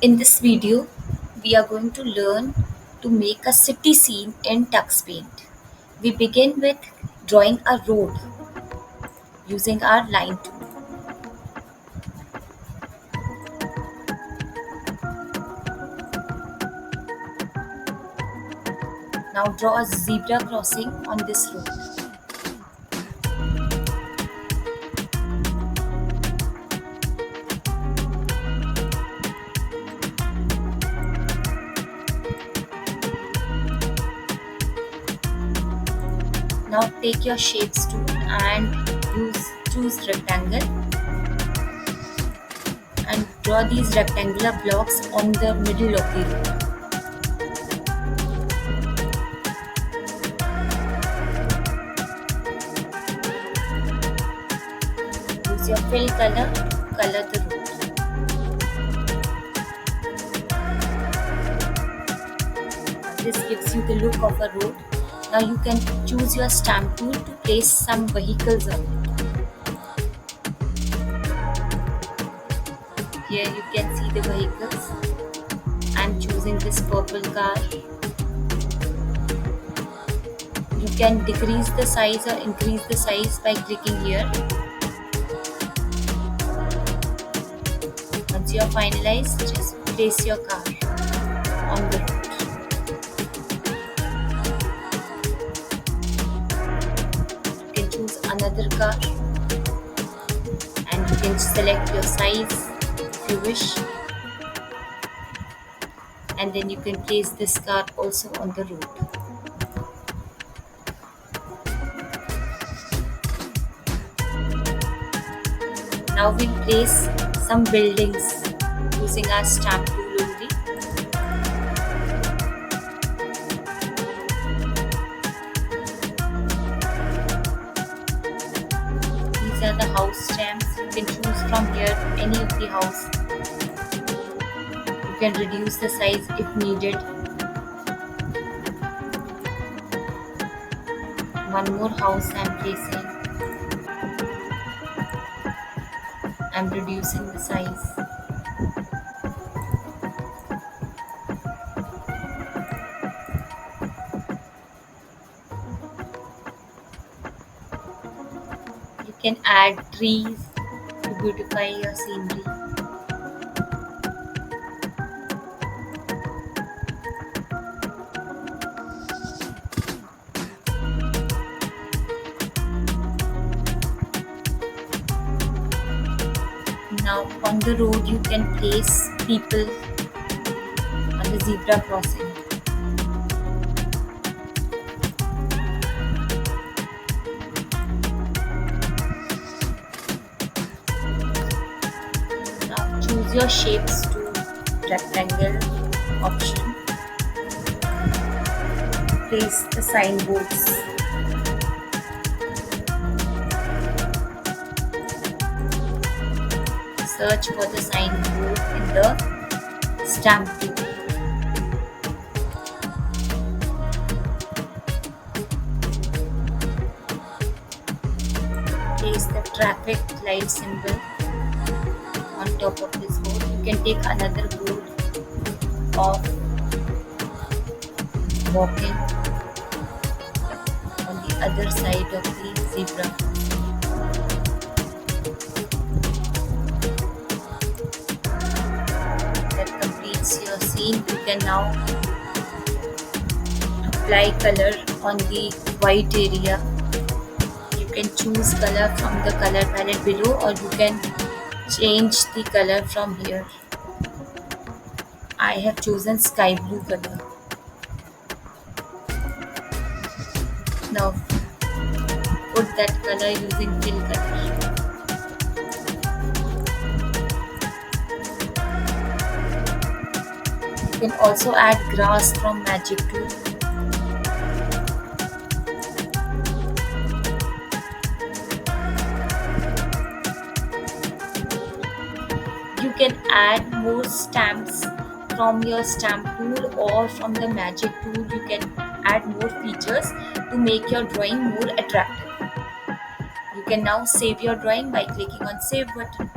In this video, we are going to learn to make a city scene in Tux Paint. We begin with drawing a road using our line tool. Now draw a zebra crossing on this road. Now take your shapes tool and choose rectangle and draw these rectangular blocks on the middle of the road. Use your fill color to color the road. This gives you the look of a road. Now you can choose your stamp tool to place some vehicles on it. Here you can see the vehicles. I'm choosing this purple car. You can decrease the size or increase the size by clicking here. Once you are finalized, just place your car on the road. You can choose another car and you can select your size if you wish. And then you can place this car also on the road. Now we'll place some buildings using our stamp tool only. These are the house stamps. You can choose from here any of the house. You can reduce the size if needed. One more house I am placing. I am reducing the size. You can add trees to beautify your scenery. Now on the road you can place people on the zebra crossing. Now choose your shapes to rectangle option. Place the signboards. Search for the signboard in the stamp tool. Place the traffic light symbol on top of this board. You can take another board of walking on the other side of the zebra. Your scene. You can now apply color on the white area. You can choose color from the color palette below or you can change the color from here. I have chosen sky blue color. Now put that color using fill color. You can also add grass from magic tool. You can add more stamps from your stamp tool or from the magic tool. You can add more features to make your drawing more attractive. You can now save your drawing by clicking on save button.